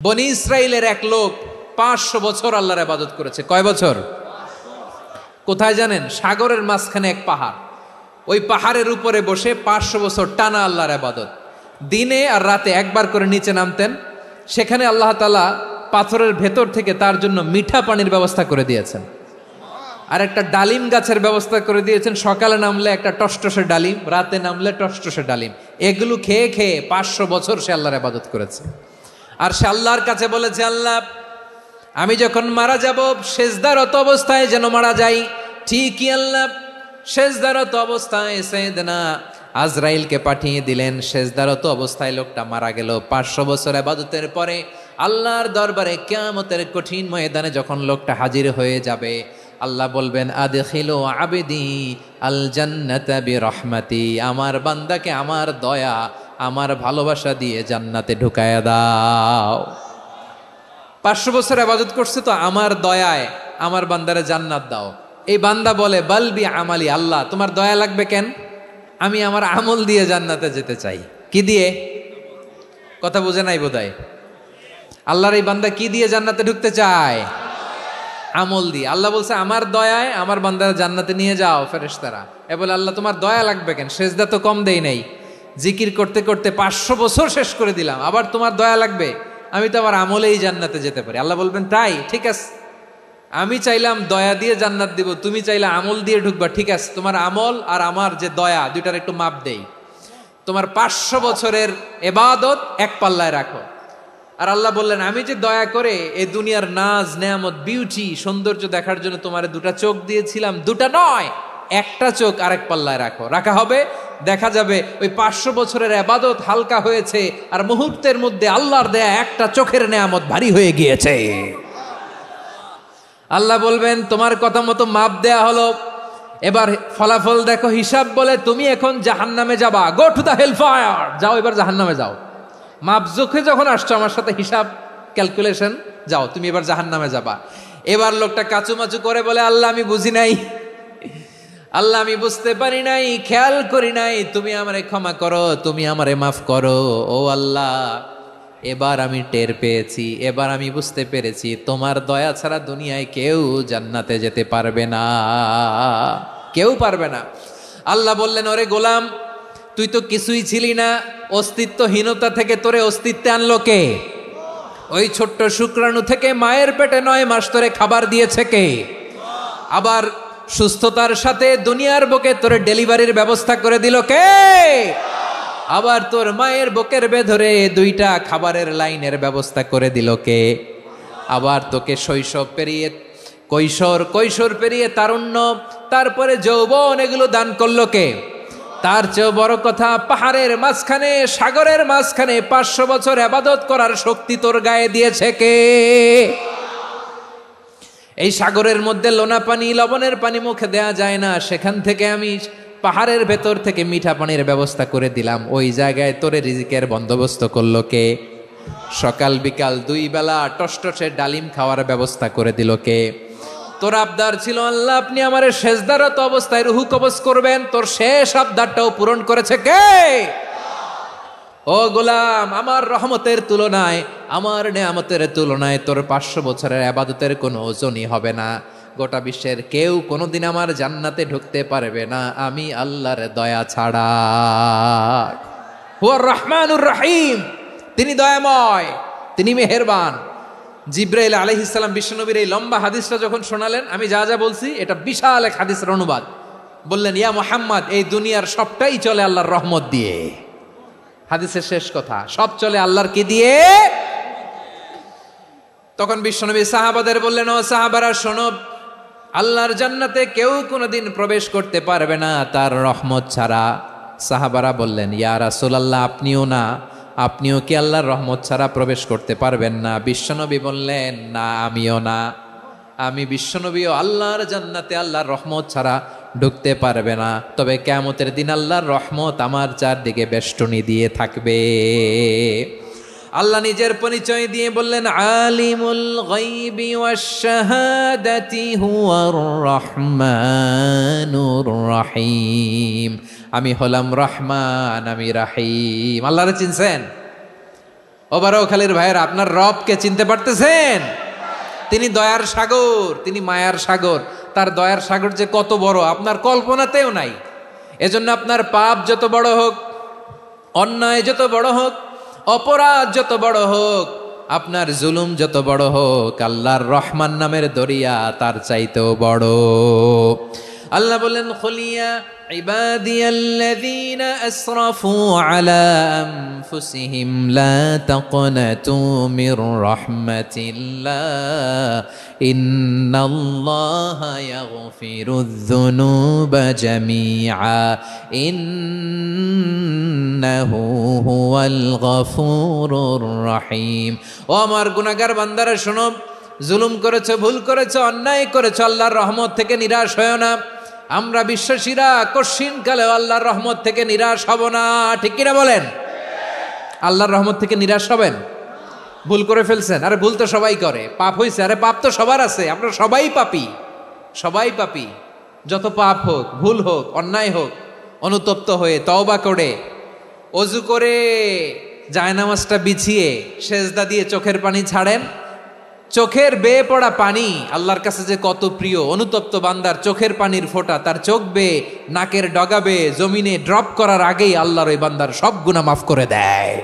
বনি ইসরাইলের এক লোক 500 বছর আল্লাহর ইবাদত করেছে। কয় বছর? কোথায় জানেন? সাগরের মাঝখানে এক পাহাড়, ওই পাহাড়ের উপরে বসে 500 বছর টানা আল্লাহর ইবাদত। দিনে আর রাতে একবার করে নিচে নামতেন। সেখানে আল্লাহ তাআলা পাথরের ভেতর থেকে তার জন্য মিঠা পানির ব্যবস্থা করে দিয়েছেন, আর একটা ডালিম গাছের ব্যবস্থা করে দিয়েছেন। সকালে নামলে একটা টসটসে ডালিম, রাতে নামলে টসটসে ডালিম। এগুলো খেয়ে খেয়ে 500 বছর সে আল্লাহর ইবাদত করেছে। আর সে আল্লাহর কাছে বলেছে, আল্লাহ আমি যখন মারা যাব সেজদারত অবস্থায় যেন মারা যাই। ঠিকই আল্লাহ সেজদারত অবস্থায় সাইয়েদনা আজরাইলকে পাঠিয়ে দিলেন। সেজদারত অবস্থায় লোকটা মারা গেল। 500 বছর ইবাদতের পরে আল্লাহর দরবারে কিয়ামতের কঠিন ময়দানে যখন লোকটা হাজির হয়ে যাবে, আল্লাহ বলবেন, আদখিলু আবদি আল জান্নাতা বিরহমাতি, আমার বান্দাকে আমার দয়া আমার ভালোবাসা দিয়ে জান্নাতে ঢুকায়া দাও। 500 বছর ইবাদত করছে তো আমার দয়ায় আমার বান্দারে জান্নাত দাও। এই বান্দা বলে, বালবি আমালি, আল্লাহ তোমার দয়া লাগবে কেন? আমি আমার আমল দিয়ে জান্নাতে যেতে চাই। কি দিয়ে? কথা বুঝে নাই বোধহয়। আল্লাহর এই বান্দা কি দিয়ে জান্নাতে ঢুকতে চায়? আমল দিয়ে। আল্লাহ বলছে, আমার দয়ায় আমার বান্দারা জান্নাতে নিয়ে যাও ফেরেশতারা। এ বলে, আল্লাহ তোমার দয়া লাগবে কেন? সেজদা তো কম দেই নাই, জিকির করতে করতে 500 বছর শেষ করে দিলাম, আবার তোমার দয়া লাগবে? আমি তো আমার আমলেই জান্নাতে যেতে পারি। আল্লাহ বলবেন, তাই ঠিক আছে, আমি চাইলাম দয়া দিয়ে জান্নাত দিব, তুমি চাইলে আমল দিয়ে ঢুকবা। ঠিক আছে, তোমার আমল আর আমার যে দয়া দুইটার একটু মাপ দেই। তোমার 500 বছরের ইবাদত এক পাল্লায় রাখো। আর আল্লাহ বললেন, আমি যে দয়া করে এই দুনিয়ার নাজ নেয়ামত বিউটি সৌন্দর্য দেখার জন্য তোমার দুটা চোখ দিয়েছিলাম, দুটা নয় একটা চোখ আরেক পাল্লায় রাখো। রাখা হবে, দেখা যাবে ওই 500 বছরের ইবাদত হালকা হয়েছে, আর মুহূর্তের মধ্যে আল্লাহর দেয়া একটা চোখের নেয়ামত ভারী হয়ে গিয়েছে। আল্লাহ বলবেন, তোমার কথা মতো মাপ দেয়া হলো, এবার ফলাফল দেখো। হিসাব বলে, তুমি এখন জাহান্নামে যাবা, go to the hell fire, যাও এবার জাহান্নামে যাও। মাপ জোখে যখন আসছো আমার সাথে হিসাব ক্যালকুলেশন, যাও তুমি এবার জাহান্নামে যাবা। এবার লোকটা কাচুমাচু করে বলে, আল্লাহ আমি বুঝি নাই, আল্লাহ আমি বুঝতে পারি নাই, খেয়াল করি নাই, তুমি আমারে ক্ষমা করো, তুমি আমারে মাফ করো। ও আল্লাহ, এবার আমি টের পেয়েছি, এবার আমি বুঝতে পেরেছি, তোমার দয়া ছাড়া দুনিয়ায় কেউ জান্নাতে যেতে পারবে না, কেউ পারবে না। আল্লাহ বললেন, ওরে গোলাম, তুই তো কিছুই ছিলি না, অস্তিত্বহীনতা থেকে তোরে অস্তিত্বে আনলো কে? ওই ছোট্ট শুক্রাণু থেকে মায়ের পেটে 9 মাস তোরে খাবার দিয়েছে কে? আবার সুস্থতার সাথে দুনিয়ার বুকে তোরে ডেলিভারির ব্যবস্থা করে দিল কে? আবার তোর মায়ের বুকের ভেতরে 2টা খাবারের লাইনের ব্যবস্থা করে দিল কে? আবার তোকে শৈশব পেরিয়ে কৈশোর পেরিয়ে তারুণ্য, তারপরে যৌবন, এগুলো দান করলো কে? তার চেয়েও বড় কথা, পাহাড়ের মাঝখানে সাগরের মাঝখানে 500 বছর ইবাদত করার শক্তি তোর গায়ে দিয়েছে কে? এই সাগরের মধ্যে লোনা পানি, লবণের পানি মুখে দেয়া যায় না, সেখান থেকে আমি পাহাড়ের ভেতর থেকে মিঠা পানির ব্যবস্থা করে দিলাম। ওই জায়গায় তোরে রিজিকের বন্দোবস্ত করলো কে? সকাল বিকাল 2 বেলা টসটসে ডালিম খাওয়ার ব্যবস্থা করে দিল কে? তোর আবদার ছিল, আল্লাহ আপনি আমারে সেজদারত অবস্থায় রুহু কবজ করবেন, তোর শেষ আবদারটাও পূরণ করেছে কে? ও গোলাম, আমার রহমতের তুলনায়, আমার নেয়ামতের তুলনায় তোর 500 বছরের ইবাদতের কোনো ওজনই হবে না। গোটা বিশ্বের কেউ কোনোদিন আমার জান্নাতে ঢুকতে পারবে না আমি আল্লাহর দয়া ছাড়া। হুয়ার রহমানুর রহিম, তিনি দয়াময়, তিনি মেহেরবান। জিব্রাইল আলাইহিস সালাম বিশ্বনবীর এই লম্বা হাদিসটা যখন শোনালেন, আমি যা যা বলছি এটা বিশাল এক হাদিসের অনুবাদ। বললেন, ইয়া মুহাম্মদ, এই দুনিয়ার সবটাই চলে আল্লাহর রহমত দিয়ে। হাদিসের শেষ কথা, সব চলে আল্লাহর কি দিয়ে? তখন বিশ্বনবী সাহাবাদের বললেন, ও সাহাবারা শোনো, আল্লাহর জান্নাতে কেউ কোনোদিন প্রবেশ করতে পারবে না তার রহমত ছাড়া। সাহাবারা বললেন, ইয়া রাসূলুল্লাহ, আপনিও না, আপনিও কি আল্লাহর রহমত ছাড়া প্রবেশ করতে পারবেন না? বিশ্বনবী বললেন, না আমিও না, আমি বিশ্বনবীও আল্লাহর জান্নাতে আল্লাহর রহমত ছাড়া ঢুকতে পারবে না। তবে কিয়ামতের দিন আল্লাহর রহমত আমার চারদিকে বেষ্টনী দিয়ে থাকবে। আল্লাহ নিজের পরিচয় দিয়ে বললেন, আলিমুল গায়বি ওয়াশ শাহাদাতি হুয়ার রহমানুর রহিম, আমি হলাম রহমান, আমি রাহিম। আল্লাহরে চিনছেন? ও বারোখালীর ভাইয়ের, আপনার রবকে চিনতে পারতেছেন? তিনি দয়ার সাগর, তিনি মায়ার সাগর। তার দয়ার সাগর যে কত বড় আপনার কল্পনাতেও নাই। এজন্য আপনার পাপ যত বড় হোক, অন্যায় যত বড় হোক, অপরাধ যত বড় হোক, আপনার জুলুম যত বড় হোক, আল্লাহর রহমান নামের দরিয়া তার চাইতেও বড়। আল্লাহ বলেন, খুলিয়া ইবাদিয়াল্লাযীনা আসরাফু আলা আনফুসিহিম লা তাকনাতু মির রাহমাতিল্লাহ ইন্নাল্লাহা ইয়াগফিরুয যুনুবা জামিআ ইন্নাহু হুয়াল গফুরুর রহিম। ও আমার গুনাহগার বান্দারা শোনো, জুলুম করেছো, ভুল করেছো, অন্যায় করেছো, আল্লাহর রহমত থেকে নিরাশ হয়ো না। আমরা বিশ্বাসীরা কশিনকালেও আল্লাহর রহমত থেকে নিরাশ হব না, ঠিক কিনা বলেন? আল্লাহর রহমত থেকে নিরাশ হবেন? ভুল করে ফেলছেন, আরে ভুল তো সবাই করে। পাপ হয়েছে, আরে পাপ তো সবার আছে, আমরা সবাই পাপী, সবাই পাপী। যত পাপ হোক, ভুল হোক, অন্যায় হোক, অনুতপ্ত হয়ে তওবা করে, অজু করে, জায়নামাজটা বিছিয়ে সেজদা দিয়ে চোখের পানি ছাড়েন। চোখের বেয়ে পড়া পানি আল্লাহর কাছে যে কত প্রিয়। অনুতপ্ত বান্দার চোখের পানির ফোঁটা তার চোখ বেয়ে, নাকের ডগা বেয়ে জমিনে ড্রপ করার আগেই আল্লাহর ওই বান্দার সব গুনাহ মাফ করে দেয়।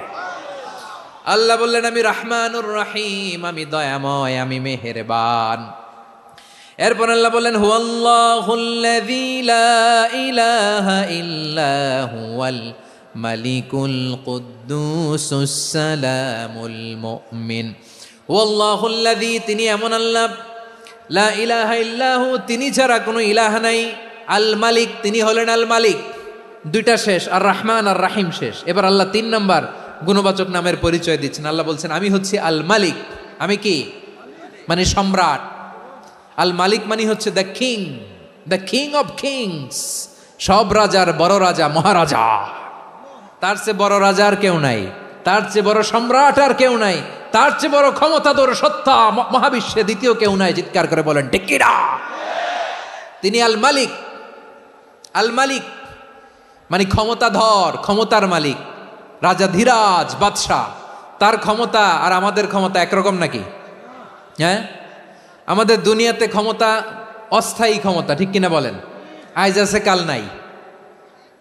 আল্লাহ বললেন, আমি রহমানুর রহিম, আমি দয়াময়, আমি মেহেরবান। এরপর আল্লাহ বললেন, হুয়াল্লাহুল্লাযী লা ইলাহা ইল্লা হুয়াল মালিকুল কুদ্দুসুস সালামুল মুমিন। ওয়াল্লাহুল্লাযী, তিনি এমন আল্লাহ, লা ইলাহা ইল্লাহু, তিনি ছাড়া কোনো ইলাহ নাই। আল মালিক, তিনি হলেন আল মালিক। দুইটা শেষ, আর রহমান আর রাহিম শেষ। এবার আল্লাহ 3 নম্বর গুণবাচক নামের পরিচয় দিচ্ছেন। আল্লাহ বলছেন, আমি হচ্ছি আল মালিক। আমি কি? মানে সম্রাট। আল মালিক মানে হচ্ছে the king, the king of kings, সব রাজার বড় রাজা, মহারাজা। তার চেয়ে বড় রাজা আর কেউ নাই, তার চেয়ে বড় সম্রাট আর কেউ নাই, তার চেয়ে বড় ক্ষমতাধর সত্তা মহাবিশ্বে দ্বিতীয় কেউ নাই। চিৎকার করে বলেন ঠিক কিনা? তিনি আল মালিক। আল মালিক মানে ক্ষমতাধর, ক্ষমতার মালিক, রাজা ধীরাজ বাদশাহ। তার ক্ষমতা আর আমাদের ক্ষমতা একরকম নাকি? হ্যাঁ, আমাদের দুনিয়াতে ক্ষমতা অস্থায়ী ক্ষমতা, ঠিক কিনা বলেন? আইজ আছে কাল নাই,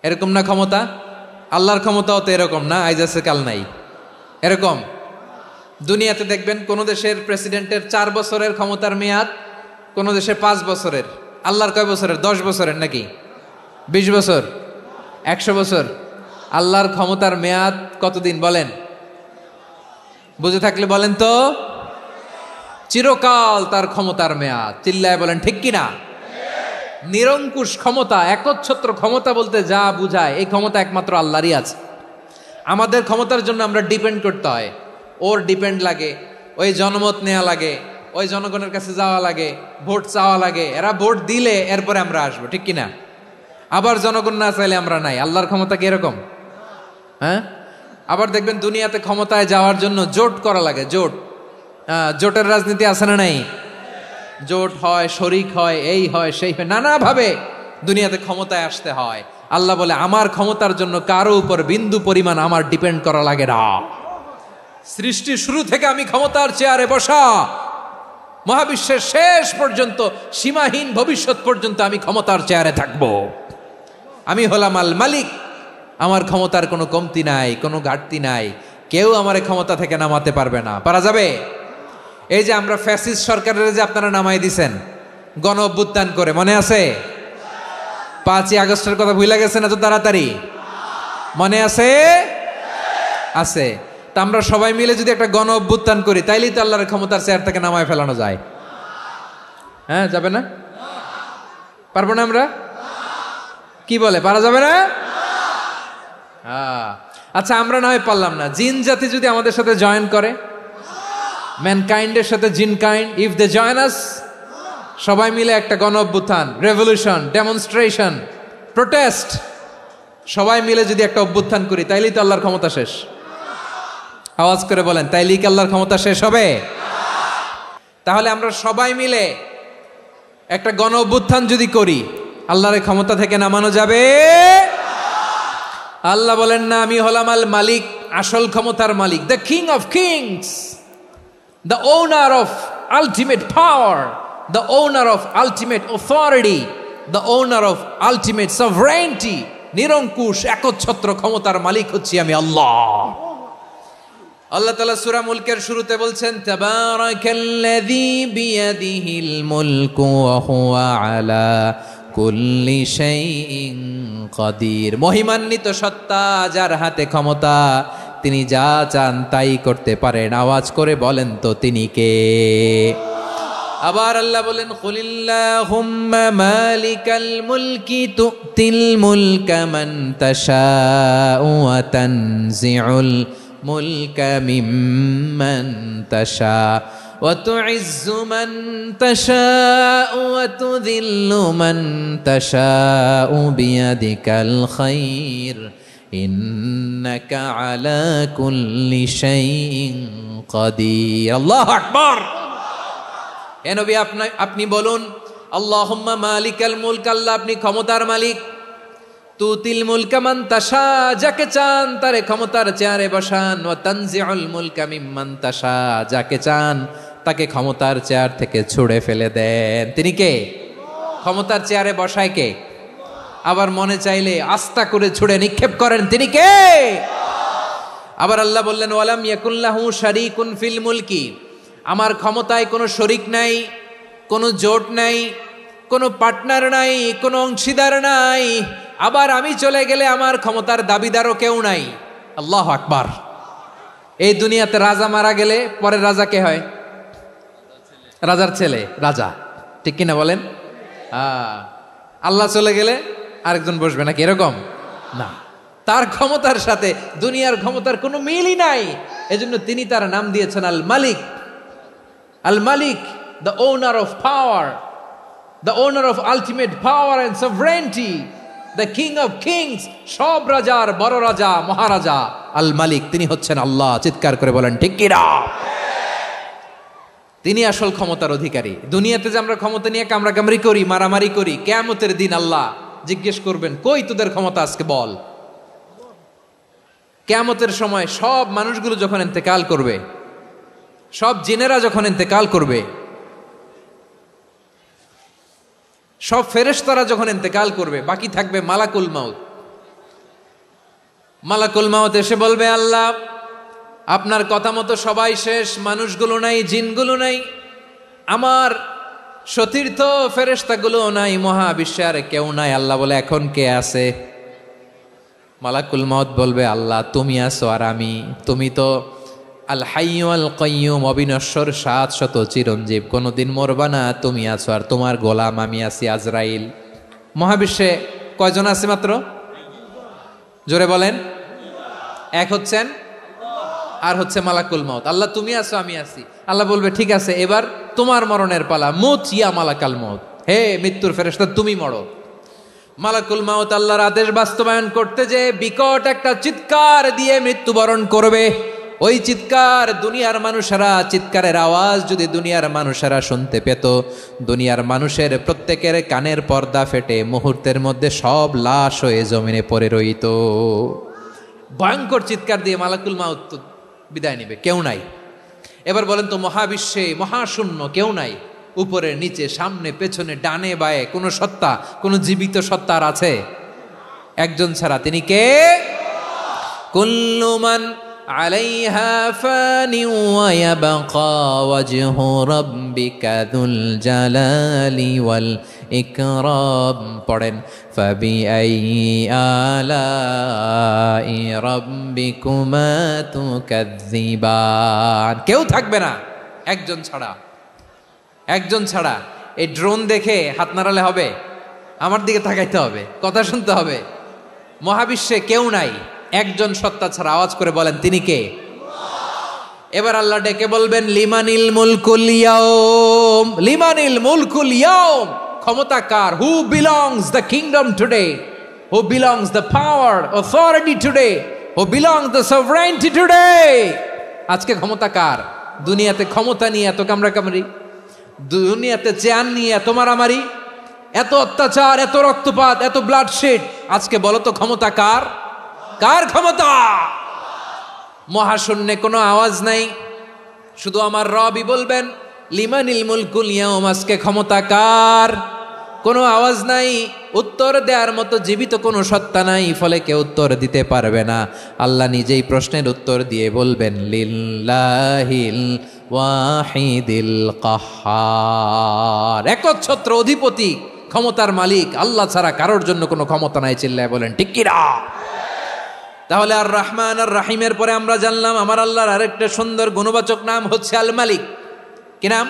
এরকম না ক্ষমতা? আল্লাহর ক্ষমতাও তো এরকম না, আইজ আছে কাল নাই এরকম। দুনিয়াতে দেখবেন কোন দেশের প্রেসিডেন্টের 4 বছরের ক্ষমতার মেয়াদ, কোন দেশে 5 বছরের। আল্লাহর কয় বছরের? 10 বছরের নাকি 20 বছর, 100 বছর? আল্লাহর ক্ষমতার মেয়াদ কতদিন বলেন? বুঝে থাকলে বলেন তো। চিরকাল তার ক্ষমতার মেয়াদ। চিল্লায় বলেন ঠিক কিনা? নিরঙ্কুশ ক্ষমতা, একচ্ছত্র ক্ষমতা বলতে যা বুঝায়, এই ক্ষমতা একমাত্র আল্লাহরই আছে। আমাদের ক্ষমতার জন্য আমরা ডিপেন্ড করতে হয়, ওর ডিপেন্ড লাগে, ওই জনমত নেওয়া লাগে, ওই জনগণের কাছে যাওয়া লাগে, ভোট চাওয়া লাগে, এরা ভোট দিলে এরপরে আমরা আসবো, ঠিক কিনা? আবার জনগণ না চাইলে আমরা নাই। আল্লাহর ক্ষমতা কি এরকম? হ্যাঁ। আবার দেখবেন দুনিয়াতে ক্ষমতায় যাওয়ার জন্য জোট করা লাগে, জোট। জোটের রাজনীতি আছে না নাই? জোট হয়, শরিক হয়, এই হয়, সেই হয়, নানাভাবে দুনিয়াতে ক্ষমতায় আসতে হয়। আল্লাহ বলে, আমার ক্ষমতার জন্য কারো উপর বিন্দু পরিমাণ আমার ডিপেন্ড করা লাগে না। সৃষ্টির শুরু থেকে আমি ক্ষমতার চেয়ারে বসা, মহাবিশ্বের শেষ পর্যন্ত, সীমাহীন ভবিষ্যৎ পর্যন্ত আমি ক্ষমতার চেয়ারে থাকবো। আমি হলাম আল মালিক। আমার ক্ষমতার কোনো কমতি নাই, কোনো ঘাটতি নাই। কেউ আমার ক্ষমতা থেকে নামাতে পারবে না। পারা যাবে? এই যে আমরা ফ্যাসিস্ট সরকারের যে আপনারা নামাই দিছেন গণ অভ্যুত্থান করে, মনে আছে? 5ই আগস্টের কথা ভুলে গেছেন এত তাড়াতাড়ি? মনে আছে? আছে। তা আমরা সবাই মিলে যদি একটা গণ অভ্যুত্থান করি, তাইলেই তো আল্লাহর ক্ষমতার চেয়ার থেকে নামায় ফেলানো যায়। হ্যাঁ, যাবে না? পারবো না আমরা? কি বলে, পারা যাবে না? আচ্ছা, আমরা না হয় পারলাম না, জিন জাতি যদি আমাদের সাথে জয়েন করে, ম্যানকাইন্ডের সাথে জিনকাইন্ড, ইফ দে জয়েন আস, সবাই মিলে একটা গণ অভ্যুত্থান, রেভলিউশন, ডেমনস্ট্রেশন, প্রোটেস্ট, সবাই মিলে যদি একটা অভ্যুত্থান করি, তাইলেই তো আল্লাহর ক্ষমতা শেষ। আওয়াজ করে বলেন, তাইলেই কি আল্লাহর ক্ষমতা শেষ হবে? তাহলে আমরা সবাই মিলে একটা গণ অভ্যুত্থান যদি করি, আল্লাহর ক্ষমতা থেকে নামানো যাবে? আল্লাহ বলেন না, আমি হলাম আল মালিক, আসল ক্ষমতার মালিক, the king of kings, the owner of ultimate power, the owner of ultimate authority, the owner of ultimate sovereignty. নিরঙ্কুশ একচ্ছত্র ক্ষমতার মালিক হচ্ছি আমি আল্লাহ। আল্লাহ তাআলা সূরা মুলকের শুরুতে বলছেন, তাবারাকাল্লাযী বিয়াদিহিল মুলকু ওয়া হুয়া আলা কুল্লি শাইইন কাদির। মহিমান্বিত সত্তা, যার হাতে ক্ষমতা, তিনি যা চান তাই করতে পারেন। আওয়াজ করে বলেন তো তিনি কে? আবার আল্লাহ বলেন, কুলিল্লাহুম্মা মালিকাল মুলকি তুতিল মুলকা মান তাশাউ ওয়া তানজিউল মুলকা মিম্মান তাশা ওয়া তুইজ্জু মান তাশাউ ওয়া তুযিল্লু মান তাশাউ বিয়াদিকাল খায়র ইন্নাকা আলা কুল্লি শাইইন কাদির। আল্লাহু আকবার। হে নবী, আপনি বলুন, আল্লাহুম্মা মালিকাল মুলক, আল্লাহ আপনি ক্ষমতার মালিক। তুতিল মুলকা মান তাশা, যাকে চান তারে ক্ষমতার চেয়ারে বসান। ওয়া তানজিউল মুলকা মিম্মান তাশা, যাকে চান তাকে ক্ষমতার চেয়ার থেকে ছুঁড়ে ফেলে দেন। তিনি কে? ক্ষমতার চেয়ারে বসায় কে? আবার মনে চাইলে আস্থা করে ছুঁড়ে নিক্ষেপ করেন, তিনি কে? আবার আল্লাহ বললেন, ওয়ালাম ইয়াকুল্লাহু শারীকুন ফিল মুলকি, আমার ক্ষমতায় কোনো শরিক নাই, কোনো জোট নাই, কোনো পার্টনার নাই, কোনো অংশীদার নাই। আবার আমি চলে গেলে আমার ক্ষমতার দাবিদারও কেউ নাই। আল্লাহু আকবার। এই দুনিয়াতে রাজা মারা গেলে পরের রাজা কে হয়? রাজার ছেলে রাজা, ঠিক কিনা বলেন? আল্লাহ চলে গেলে আরেকজন বসবে নাকি? এরকম না, তার ক্ষমতার সাথে দুনিয়ার ক্ষমতার কোনো মিলই নাই। এজন্য তিনি তার নাম দিয়েছেন আল মালিক। আল মালিক, the owner of power, the owner of ultimate power and sovereignty, the king of kings, সব রাজার বড় রাজা, মহারাজা আল মালিক, তিনি হচ্ছেন আল্লাহ। চিৎকার করে বলেন ঠিক কিনা? তিনি আসল ক্ষমতার অধিকারী। দুনিয়াতে যে আমরা ক্ষমতা নিয়ে কামড়াকামড়ি করি, মারামারি করি, কিয়ামতের দিন আল্লাহ জিজ্ঞেস করবেন, কই তোদের ক্ষমতা আজকে বল। কিয়ামতের সময় সব মানুষগুলো যখন ইন্তেকাল করবে, সব জিনেরা যখন ইন্তেকাল করবে, সব ফেরেশতারা যখন ইন্তেকাল করবে, বাকি থাকবে মালাকুল মাউত। মালাকুল মাউত এসে বলবে, আল্লাহ আপনার কথা মতো সবাই শেষ, মানুষগুলো নাই, জিনগুলো নাই, আমার সতীর্থ ফেরেশতাগুলো নাই, মহাবিশ্বে আর কেউ নাই। আল্লাহ বলে, এখন কে আছে? মালাকুল মাউত বলবে, আল্লাহ তুমি আছো আর আমি। তুমি তো আল হাইয়্যু আল কাইয়্যুম, অবিনশ্বর, শাশ্বত, চিরঞ্জীব, কোনোদিন মরবা না, তুমি আছো আর তোমার গোলাম আমি আছি আজরাইল। মহাবিশ্বে কয়জন আছে মাত্র? জোরে বলেন। এক হচ্ছেন, আর হচ্ছে মালাকুল মাউত। আল্লাহ তুমি আছো আমি আছি। আল্লাহ বলবে, ঠিক আছে, এবার তোমার মরণের পালা, মুত ইয়া মালাকাল মাউত, হে মৃত্যুর ফেরেশতা তুমি মরো। মালাকুল মাউত আল্লাহর আদেশ বাস্তবায়ন করতে যে বিকট একটা চিৎকার দিয়ে মৃত্যুবরণ করবে। ওই চিৎকার দুনিয়ার মানুষেরা, চিৎকারের আওয়াজ যদি দুনিয়ার মানুষেরা শুনতে পেত, দুনিয়ার মানুষের প্রত্যেকের কানের পর্দা ফেটে মুহূর্তের মধ্যে সব লাশ হয়ে জমিনে পড়ে রইত। ভয়ঙ্কর চিৎকার দিয়ে মালাকুল মাউত বিদায় নেবে, কেউ নাই। এবার বলেন তো, মহাবিশ্বে মহাশূন্য, কেউ নাই, উপরে নিচে, সামনে পেছনে, ডানে বায়ে কোনো সত্তা, কোনো জীবিত সত্তা আর আছে? একজন ছাড়া, তিনি কে? কুল্লু মান আলাইহা ফানি ওয়া ইয়াবকা ওয়াজহু রাব্বিকা যুল জালালি ওয়াল ইকরাম। পড়েন, ফাবিআইয়ি আলাই রাব্বিকুমা তুকাযযিবান। কেউ থাকবে না একজন ছাড়া, একজন ছাড়া। এই ড্রোন দেখে হাত নাড়ালে হবে? আমার দিকে তাকাইতে হবে, কথা শুনতে হবে। মহাবিশ্বে কেউ নাই, একজন সত্তা ছাড়া। আওয়াজ করে বলেন, তিনি কে? এবার আল্লাহ ডেকে বলবেন, লিমানিল মুলকুল ইয়াউম, লিমানিল মুলকুল ইয়াউম। ক্ষমতা কার? Who belongs the kingdom today, who belongs the power authority today, who belongs the sovereignty today. আজকে ক্ষমতা কার? দুনিয়াতে ক্ষমতা নিয়ে এত কামড়াকামড়ি, দুনিয়াতে চেয়ার নিয়ে এত মারামারি, এত অত্যাচার, এত রক্তপাত, এত ব্লাডশেড, আজকে বলো তো ক্ষমতা কার? কার ক্ষমতা? মহাশূন্যে কোনো আওয়াজ নাই, শুধু আমার রবই বলবেন লিমানিল মুলকুল ইয়াউম, আজকে ক্ষমতা কার? কোনো আওয়াজ নাই, উত্তর দেওয়ার মতো জীবিত কোনো সত্তা নাই, ফলে কেউ উত্তর দিতে পারবে না। আল্লাহ নিজেই প্রশ্নের উত্তর দিয়ে বলবেন লিল্লাহিল ওয়াহিদিল কাহ্হার, একচ্ছত্র অধিপতি, ক্ষমতার মালিক আল্লাহ ছাড়া কারোর জন্য কোনো ক্ষমতা নাই। চিল্লায় বলেন ঠিক কিনা? তাহলে আর রহমান আর রাহিমের পরে আমরা জানলাম আমার আল্লাহর আরেকটা সুন্দর গুণবাচক নাম হচ্ছে আল মালিক। কি নাম?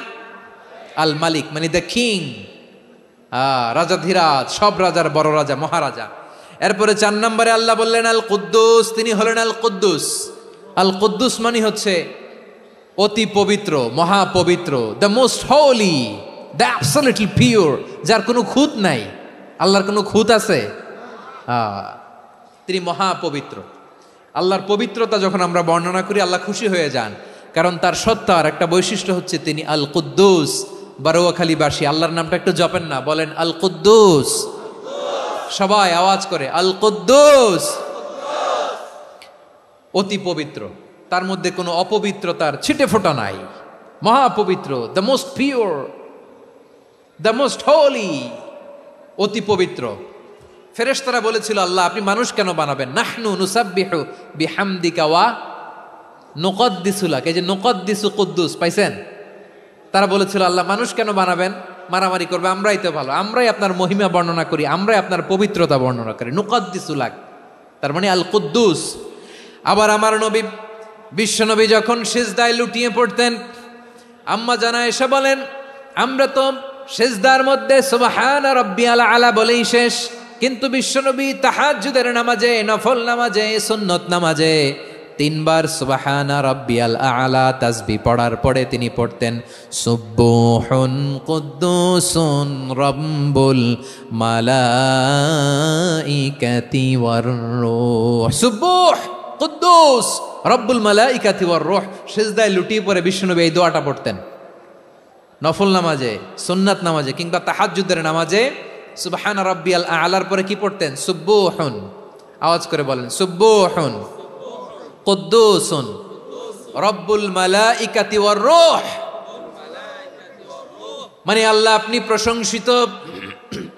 আল মালিক, মানে দ্য কিং, রাজাধিরাজ, সব রাজার বড় রাজা, মহারাজা। এরপরে 4 নম্বরে আল্লাহ বললেন আল কুদ্দুস, তিনি হলেন আল কুদ্দুস। আল কুদ্দুস মানে হচ্ছে অতি পবিত্র, মহাপবিত্র, the most holy, the absolutely pure, যার কোনো খুঁত নাই। আল্লাহর কোনো খুঁত আছে? তিনি মহাপবিত্র। আল্লাহর পবিত্রতা যখন আমরা বর্ণনা করি আল্লাহ খুশি হয়ে যান, কারণ তার সত্তার একটা বৈশিষ্ট্য হচ্ছে তিনি আল কুদ্দুস। বারোয়াখালীবাসী আল্লাহর নামটা একটু জপেন না, বলেন আল কুদ্দুস, সবাই আওয়াজ করে আল কুদ্দুস। অতি পবিত্র, তার মধ্যে কোনো অপবিত্রতার ছিটে ফোঁটা নাই, মহাপবিত্র, the most pure, the most holy, অতি পবিত্র। ফেরেশতারা বলেছিল আল্লাহ আপনি মানুষ কেন বানাবেন? নাহনু নুসাব্বিহু বিহামদিকা ওয়া নুকদ্দিসু লাক, এই যে নুকদ্দিসু কুদ্দুস পাইছেন? তারা বলেছিল আল্লাহ মানুষ কেন বানাবেন, মারামারি করবে, আমরাই তো ভালো, আমরাই আপনার মহিমা বর্ণনা করি, আমরাই আপনার পবিত্রতা বর্ণনা করি। নুকদ্দিসু লাক, তার মানে আল কুদ্দুস। আবার আমার নবী বিশ্বনবী যখন সিজদায় লুটিয়ে পড়তেন, আম্মা জানা এসে বলেন আমরা তো সিজদার মধ্যে সুবহান রাব্বিয়াল আলা বলেই শেষ, কিন্তু বিশ্বনবী তাহাজ্জুদের নামাজে, নফল নামাজে, সুন্নত নামাজে 3 বার সুবহানা রাব্বিয়াল আলা তাসবিহ পড়ার পরে তিনি পড়তেন সুবহুন কুদ্দুসুন রাব্বুল মালাইকাতি ওয়ার রূহ। সুবহ কুদ্দুস রব্বুল মালাইকাতি ওয়ার রূহ। সিজদায় লুটিয়ে পড়ে বিশ্বনবী এই দোয়াটা পড়তেন নফল নামাজে, সুন্নাত নামাজে কিংবা তাহাজ্জুদের নামাজে। সুবহান রাব্বিয়াল আলার পরে কি পড়তেন? সুবহুন, আওয়াজ করে বলেন সুবহুন কুদ্দুসুন রব্বুল মালাইকাতি ওয়ার রূহ। মানে আল্লাহ আপনি প্রশংসিত,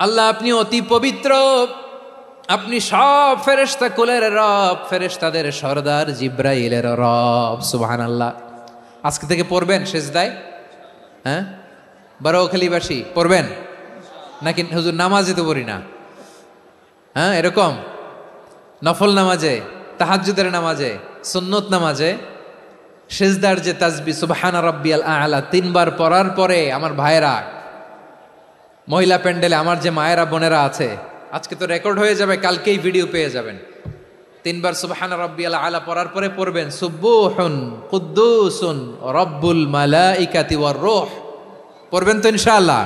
আল্লাহ আপনি অতি পবিত্র, আপনি সব ফেরেশতা কুলের রব, ফেরেশতাদের সরদার জিব্রাইলের রব। সুবহানাল্লাহ। আজকে থেকে পড়বেন সিজদায়? হ্যাঁ, বারোখালীবাসী পড়বেন নাকি? হুজুর নামাজে তো পড়ি না। হ্যাঁ, এরকম নফল নামাজে, তাহাজ্জুদের নামাজে, সুন্নত নামাজে সিজদার যে তাসবিহ সুবহান রাব্বিয়াল আলা 3 বার পড়ার পরে আমার ভাইয়েরা, মহিলা প্যান্ডেলে আমার যে মায়েরা বোনেরা আছে, আজকে তো রেকর্ড হয়ে যাবে, কালকেই ভিডিও পেয়ে যাবেন। 3 বার সুবহান রাব্বিয়াল আলা পড়ার পরে পড়বেন সুবহুন কুদ্দুসুন রব্বুল মালাইকাতি ওয়ার রূহ। পড়বেন তো ইনশাআল্লাহ?